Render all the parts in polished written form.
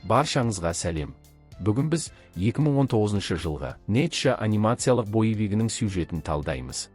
Баршаңызға сәлем. Бүгін біз 2019 жылғы Нетша анимациялық боевигінің сюжетін талдаймыз.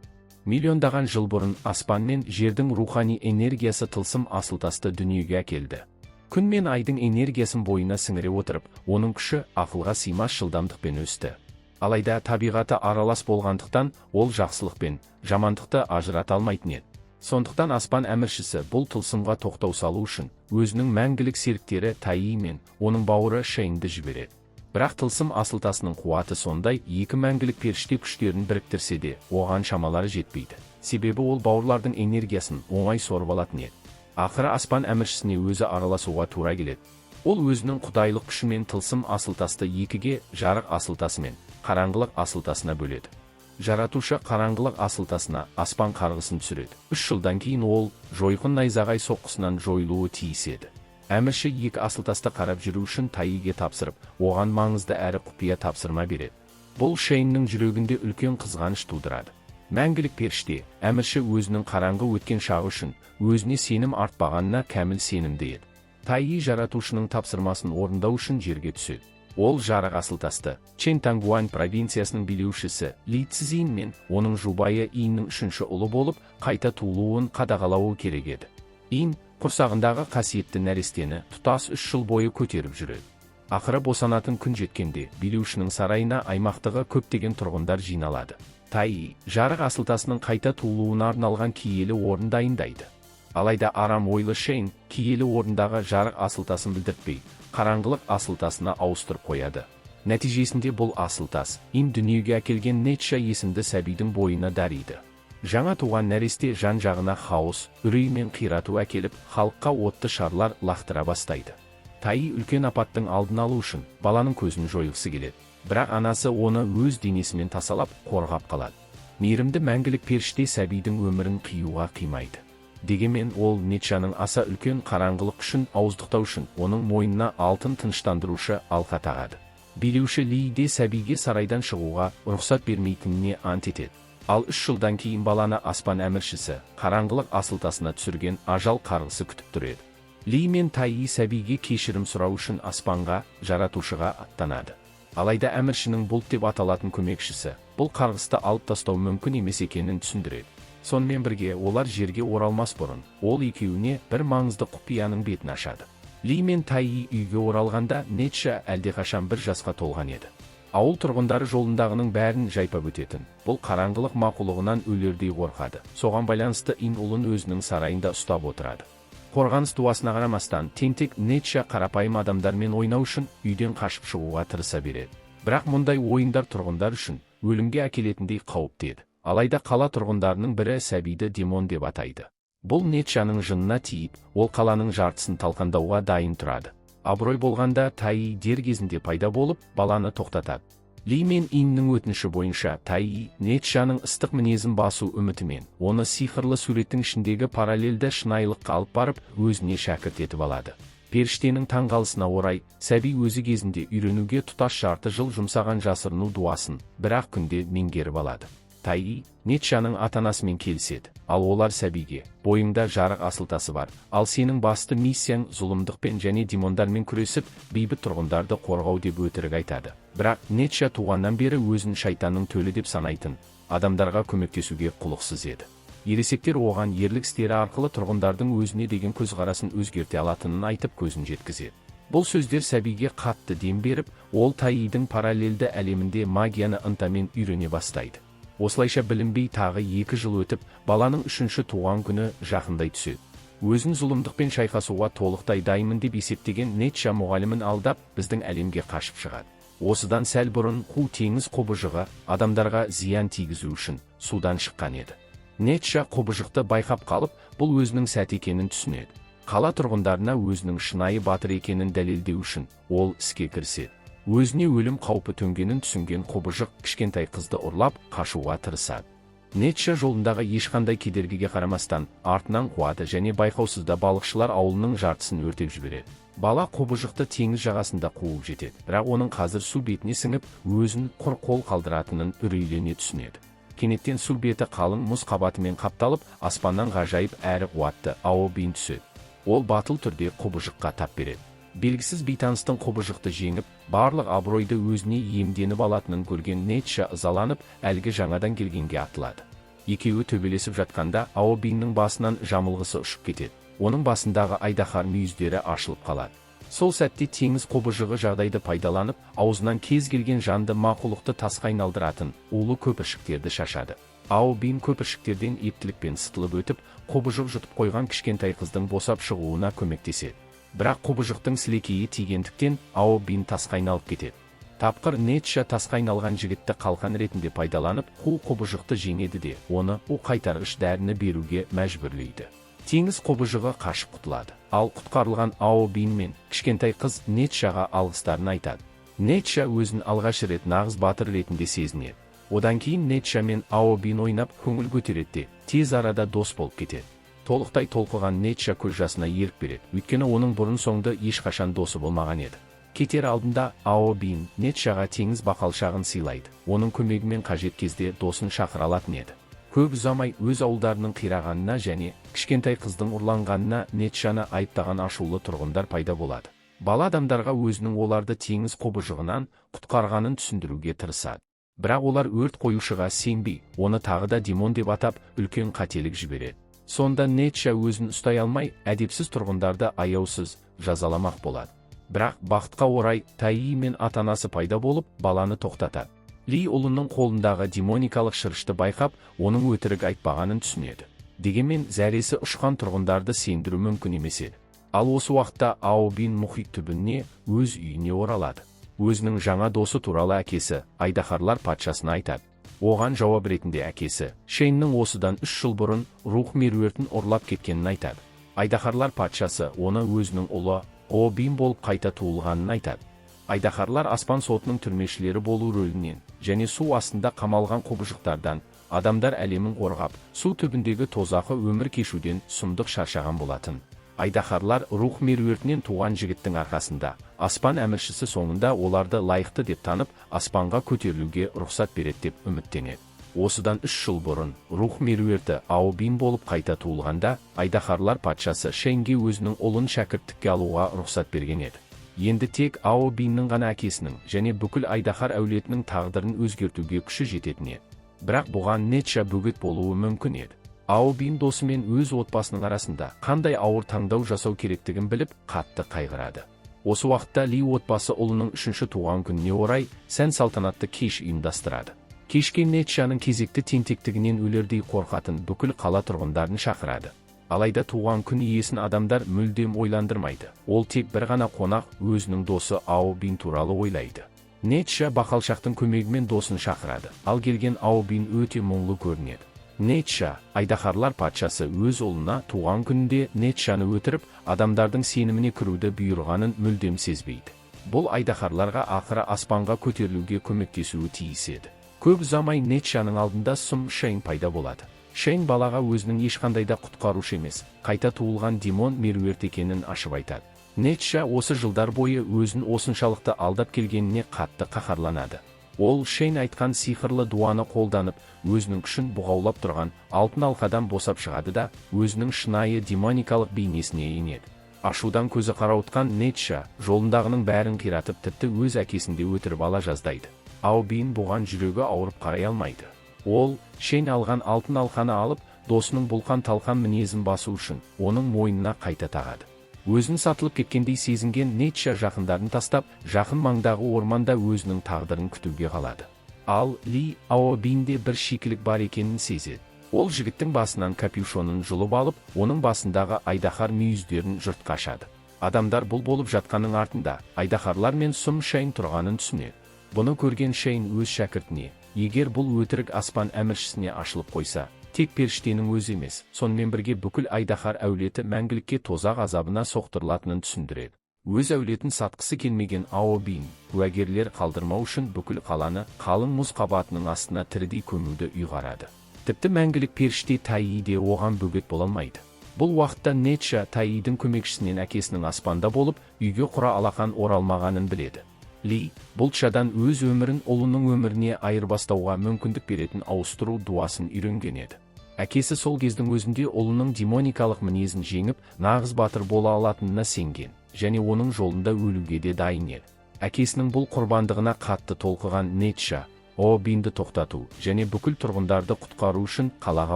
Миллиондаған жыл бұрын аспан мен жердің рухани энергиясы тылсым асылтасты дүниеге әкелді. Күн мен айдың энергиясын бойына сіңіре отырып, оның күші ақылға сыймас жылдамдықпен өсті. Алайда табиғаты аралас болғандықтан, ол жақсылық пен жамандықты ажырата алмайтын еді. Сондықтан аспан әміршісі бұл тылсымға тоқтау салу үшін өзінің мәңгілік серіктері Таи мен оның бауыры Шейнді жібереді. Бірақ тылсым асылтасының қуаты сондай, екі мәңгілік періште күштерін біріктірсе де, оған шамалары жетпейді. Себебі ол бауырлардың энергиясын оңай сорып алатын еді. Ақыры аспан әміршісіне өзі араласуға тура келеді. Ол өзінің құдайлық күшімен тылсым асылтасты екіге, жарық асылтасы мен қараңғылық асылтасына бөледі. Жаратушы қараңғылық асылтасына аспан қарғысын түсіреді. 3 жылдан кейін ол жойқын найзағай соққысынан жойылуы тиіс еді. Әмірші екі асылтасты қарап жүру үшін Таиге тапсырып, оған маңызды әрі құпия тапсырма береді. Бұл Шейннің жүрегінде үлкен қызғаныш тудырады. Мәңгілік періште, әмірші өзінің қараңғы өткен шағы үшін өзіне сенім артпағанына кәміл сенімді еді. Таи жаратушының тапсырмасын орындау үшін жерге түседі. Ол жарық асылтасты Чэнтангуань провинциясының билеушісі Ли Цзин мен оның жұбайы Иннің үшінші ұлы болып, қайта туылуын қадағалауы керек еді. Ин құрсағындағы қасиетті нәрестені тұтас 3 жыл бойы көтеріп жүреді. Ақыры босанатын күн жеткенде, билеушінің сарайына аймақтағы көптеген тұрғындар жиналады. Таи жарық асылтасының қайта туылуына арналған киелі орын дайындайды. Алайда арам ойлы Шейн киелі орындағы жарық асылтасын білдіртпей, қараңғылық асылтасына ауыстырып қояды. Нәтижесінде бұл асылтас Ин дүниеге әкелген Нетша есімді сәбидің бойына дариды. Жаңа туған нәресте жан-жағына хаос, үрей мен қирату әкеліп, халыққа отты шарлар лақтыра бастайды. Таи үлкен апаттың алдын алу үшін баланың көзін жойғысы келеді. Бірақ анасы оны өз денесімен тасалап, қорғап қалады. Мейірімді мәңгілік періште сәбидің өмірін қиюға қимайды. Дегенмен ол Нетшаның аса үлкен қараңғылық күшін ауыздықтау үшін оның мойнына алтын тыныштандырушы алқа тағады. Билеуші Ли де сәбиге сарайдан шығуға рұқсат бермейтініне ант етеді. Ал 3 жылдан кейін баланы аспан әміршісі қараңғылық асылтасына түсірген ажал қарғысы күтіп тұрады. Ли мен Таи сәбиге кешірім сұрау үшін аспанға, жаратушыға аттанады. Алайда әміршінің бұлт деп аталатын көмекшісі бұл қарғысты алып тастау мүмкін емес екенін түсіндіреді. Сонымен бірге олар жерге оралмас бұрын, ол екеуіне бір маңызды құпияның бетін ашады. Ли мен Таи үйге оралғанда Нетша әлдеқашан 1 жасқа толған еді. Ауыл тұрғындары жолындағының бәрін жайпап өтетін. Бұл қараңғылық мақұлығынан өлердей қорқады. Соған байланысты Ин ұлын өзінің сарайында ұстап отырады. Қорғаныс дуасына қарамастан, тентек Нетша қарапайым адамдармен ойнау үшін үйден қашып шығуға тырыса береді. Бірақ мұндай ойындар тұрғындар үшін өлімге әкелетіндей қауіпті еді. Алайда қала тұрғындарының бірі сәбиді демон деп атайды. Бұл Нетшаның жынына тиіп, ол қаланың жартысын талқандауға дайын тұрады. Абырой болғанда Таи дер кезінде пайда болып, баланы тоқтатады. Ли мен Иннің өтініші бойынша Таи Нетшаның ыстық мінезін басу үмітімен, оны сиқырлы суреттің ішіндегі параллельді шынайылыққа алып барып, өзіне шәкірт етіп алады. Періштенің таңғалысына орай, сәби өзі кезінде үйренуге тұтас жарты жыл жұмсаған жасырыну дуасын бір-ақ күнде меңгеріп алады. Таи Нетшаның ата-анасымен келіседі, ал олар сәбиге, бойыңда жарық асылтасы бар, ал сенің басты миссияң зұлымдықпен және демондармен күресіп, бейбіт тұрғындарды қорғау деп өтірік айтады. Бірақ Нетша туғаннан бері өзін шайтанның төлі деп санайтын, адамдарға көмектесуге құлықсыз еді. Ересектер оған ерлік істері арқылы тұрғындардың өзіне деген көзқарасын өзгерте алатынын айтып көзін жеткізеді. Бұл сөздер сәбиге қатты дем беріп, ол Таидің параллельді әлемінде магияны ынтамен үйрене бастайды. Осылайша білінбей тағы 2 жыл өтіп, баланың 3-ші туған күні жақындай түседі. Өзін зұлымдықпен шайқасуға толықтай дайынмын деп есептеген Нетша мұғалімін алдап, біздің әлемге қашып шығады. Осыдан сәл бұрын Қу теңіз қобыжығы адамдарға зиян тигізу үшін судан шыққан еді. Нетша қобыжықты байқап қалып, бұл өзінің сәт екенін түсінеді. Қала тұрғындарына өзінің шынайы батыр екенін дәлелдеу үшін ол іске кіріседі. Өзіне өлім қаупі төнгенін түсінген қобыжық кішкентай қызды ұрлап қашуға тырысады. Нетша жолындағы ешқандай кедергіге қарамастан артынан қуады және байқаусызда балықшылар ауылының жартысын өртеп жібереді. Бала қобыжықты теңіз жағасында қуып жетеді, бірақ оның қазір су бетіне сіңіп, өзін құр қол қалдыратынын үрейлене түсінеді. Кенеттен су беті қалың мұз қабатымен қапталып, аспаннан ғажайып әрі қуатты ауа бейін түседі. Ол батыл түрде қобыжыққа тап береді. Белгісіз бейтаныстың қобыжықты жеңіп, барлық абыройды өзіне иемденіп алатынын көрген Ницше ызаланып, әлгі жаңадан келгенге атылады. Екеуі төбелесіп жатқанда Ао Биннің басынан жамылғысы ұшып кетеді. Оның басындағы айдаһар мүйіздері ашылып қалады. Сол сәтте теңіз қобыжығы жағдайды пайдаланып, аузынан кез келген жанды мақұлықты тасқа айналдыратын улы көпіршіктерді шашады. Ао Бин көпіршіктерден ептілікпен сытылып өтіп, қобыжық жұтып қойған кішкентай қыздың босап шығуына көмектеседі. Бірақ қобыжықтың сілекейі тигендіктен Ао Бин тасқа айналып кетеді. Тапқыр Ницше тасқа айналған жігітті қалқан ретінде пайдаланып, қобыжықты жеңеді де, оны қайтарғыш дәріні беруге мәжбүрлейді. Теңіз қобыжығы қашып құтылады. Ал құтқарылған Ао Бин мен кішкентай қыз Ницшеға алғыстарын айтады. Ницше өзін алғаш рет нағыз батыр ретінде сезінеді. Одан кейін Ницше мен Ао Бин ойнап көңіл көтереді, тез арада дос болып кетеді. Толықтай толқыған Ницше көз жасына ерік береді, өйткені оның бұрын соңды ешқашан досы болмаған еді. Кетер алдында Ао Бин Ницшеға теңіз бақалшағын сыйлайды. Оның көмегімен қажет кезде досын шақыра алатын еді. Көп ұзамай өз ауылдарының қирағанына және кішкентай қыздың ұрланғанына Ницшені айыптаған ашулы тұрғындар пайда болады. Бала адамдарға өзінің оларды теңіз қобыжығынан құтқарғанын түсіндіруге тырысады. Бірақ олар өрт қоюшыға сенбей, оны тағы да Димон деп атап, үлкен қателік жібереді. Сонда Ницше өзін ұстай алмай, әдепсіз тұрғындарды аяусыз жазаламақ болады. Бірақ бақытқа орай Таи мен ата-анасы пайда болып, баланы тоқтатады. Ли ұлының қолындағы демоникалық шырышты байқап, оның өтірік айтпағанын түсінеді. Дегенмен зәресі ұшқан тұрғындарды сендіру мүмкін емес еді. Ал осы уақытта Ао Бин мұхит түбіне, өз үйіне оралады. Өзінің жаңа досы туралы әкесі, айдаһарлар патшасына айтады. Оған жауап ретінде әкесі, Шейннің осыдан 3 жыл бұрын рух меруертін ұрлап кеткенін айтады. Айдаһарлар патшасы оны өзінің ұлы Ао Бин болып қайта туылғанын айтады. Айдаһарлар аспан сотының түрмешілері болу рөлінен және су астында қамалған қобыжықтардан адамдар әлемін қорғап, су түбіндегі тозақы өмір кешуден сұмдық шаршаған болатын. Айдаһарлар рух меруертінен туған жігіттің арқасында, аспан әміршісі соңында оларды лайықты деп танып, аспанға көтерілуге рұқсат береді деп үміттенеді. Осыдан 3 жыл бұрын рух меруерті Ао Бин болып қайта туылғанда, айдаһарлар патшасы Шейнге өзінің ұлын шәкірттікке алуға рұқсат берген еді. Енді тек Ао Биннің ғана әкесінің және бүкіл айдаһар әулетінің тағдырын өзгертуге күші жететін еді. Бірақ бұған Ницше бөгет болуы мүмкін еді. Ао Бин досымен өз отбасының арасында қандай ауыр таңдау жасау керектігін біліп, қатты қайғырады. Осы уақытта Ли отбасы ұлының 3-ші туған күніне орай сән-салтанатты кеш ұйымдастырады. Кешке Ницшенің кезекті тентектігінен өлердей қорқатын бүкіл қала тұрғындарын шақырады. Алайда туған күн иесін адамдар мүлдем ойландырмайды. Ол тек бір ғана қонақ, өзінің досы Ао Бин туралы ойлайды. Ницше бақалшақтың көмегімен досын шақырады. Ал келген Ао Бин өте мұңлы көрінеді. Ницше, айдаһарлар патшасы өз ұлына туған күнінде Ницшені өлтіріп, адамдардың сеніміне кіруді бұйырғанын мүлдем сезбейді. Бұл айдаһарларға ақыры аспанға көтерілуге көмектесуі тиіс еді. Көп ұзамай Ницшенің алдында сұм Шейн пайда болады. Шейн балаға өзінің ешқандайда құтқарушы емес, қайта туылған Димон меруерт екенін ашып айтады. Ницше осы жылдар бойы өзін осыншалықты алдап келгеніне қатты қаһарланады. Ол Шейн айтқан сиқырлы дуаны қолданып, өзінің күшін бұғаулап тұрған алтын алқадан босап шығады да, өзінің шынайы демоникалық бейнесіне енеді. Ашудан көзі қарауытқан Ницше жолындағының бәрін қиратып, тіпті өз әкесін де өлтіріп ала жаздайды. Ао Бин бұған жүрегі ауырып қарай алмайды. Ол, Шейн алған алтын алқаны алып, досының бұлқан-талқан мінезін басу үшін, оның мойнына қайта тағады. Өзін сатылып кеткендей сезінген Ницше жақындарын тастап, жақын маңдағы орманда өзінің тағдырын күтуге қалады. Ал Ли Ао Бинде бір шикілік бар екенін сезеді. Ол жігіттің басынан капюшонын жұлып алып, оның басындағы айдаһар мүйіздерін жұртқа ашады. Адамдар бұл болып жатқанның артында айдаһарлар мен сұм Шейн тұрғанын түсінеді. Бұны көрген Шейн өз шәкіртіне, егер бұл өтірік аспан әміршісіне ашылып қойса, тек періштенің өзі емес, сонымен бірге бүкіл айдаһар әулеті мәңгілікке тозақ азабына соқтырылатынын түсіндіреді. Өз әулетін сатқысы келмеген Ао Бин, куәгерлер қалдырмау үшін бүкіл қаланы қалың мұз қабатының астына тірідей көмуді ұйғарады. Тіпті мәңгілік періште Таи де оған бөгет бола алмайды. Бұл уақытта Ницше Таидің көмекшісінен әкесінің аспанда болып, үйге құра алақан оралмағанын біледі. Ли, бұлтшадан өз өмірін ұлының өміріне айырбастауға мүмкіндік беретін ауыстыру дуасын үйренген еді. Әкесі сол кездің өзінде ұлының демоникалық мінезін жеңіп, нағыз батыр бола алатынына сенген. және оның жолында өлуге де дайын еді. Әкесінің бұл құрбандығына қатты толқыған Ницше, Аобинді тоқтату және бүкіл тұрғындарды құтқару үшін қалаға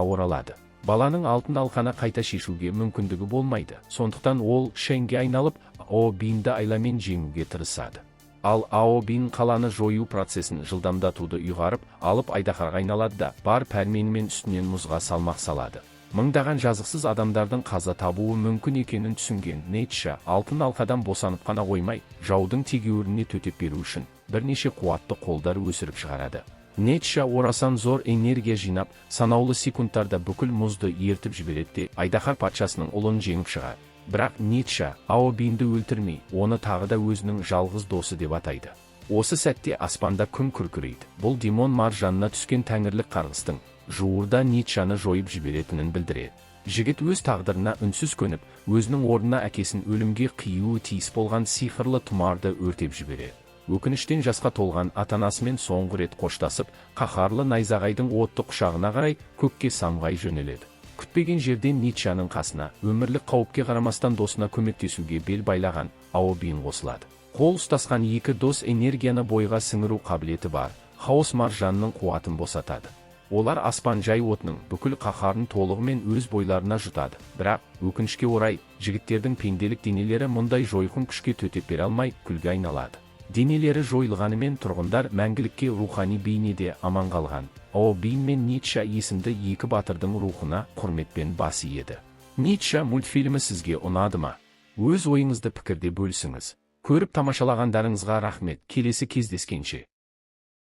оралады. Баланың алтын алқаны қайта шешуге мүмкіндігі болмайды. Сондықтан ол Шенге айналып, Аобинді айламен жеңуге тырысады. Ал Аобин қаланы жою процесін жылдамдатуды ұйғарып, алып айдаһарға айналады да бар пәрменімен үстінен мұзға салмақ салады. Мыңдаған жазықсыз адамдардың қаза табуы мүмкін екенін түсінген Ницше алтын алқадан босанып қана қоймай, жаудың тегеурініне төтеп беру үшін бірнеше қуатты қолдар өсіріп шығарады. Ницше орасан зор энергия жинап, санаулы секундтарда бүкіл мұзды ертіп жібереді де айдаһар патшасының ұлын жеңіп шығады. Бірақ Ницше Аобинді өлтірмей, оны тағы да өзінің жалғыз досы деп атайды. Осы сәтте аспанда күн күркірейді. Бұл Димон маржанына түскен тәңірлік қарғыстың жуырда Ницшені жойып жіберетінін білдіреді. Жігіт өз тағдырына үнсіз көніп, өзінің орнына әкесін өлімге қиюы тиіс болған сиқырлы тұмарды өртеп жібереді. Өкініштен жасқа толған ата-анасымен соңғы рет қоштасып, қаһарлы найзағайдың отты құшағына қарай көкке самғай жөнеледі. Күтпеген жерден Ницшенің қасына, өмірлік қауіпке қарамастан досына көмектесуге бел байлаған Аобин қосылады. Қол ұстасқан екі дос энергияны бойға сіңіру қабілеті бар, хаос маржанның қуатын босатады. Олар аспан жай отының бүкіл қаһарын толығымен өз бойларына жұтады. Бірақ, өкінішке орай, жігіттердің пенделік денелері мұндай жойқын күшке төтеп бере алмай, күлге айналады. Денелері жойылғанымен тұрғындар мәңгілікке рухани бейнеде аман қалған. Аобин мен Ницше есімді екі батырдың рухына құрметпен бас иеді. Ницше мультфильмі сізге ұнады ма? Өз ойыңызды пікірде бөлісіңіз. Көріп тамашалағандарыңызға рахмет. Келесі кездескенше.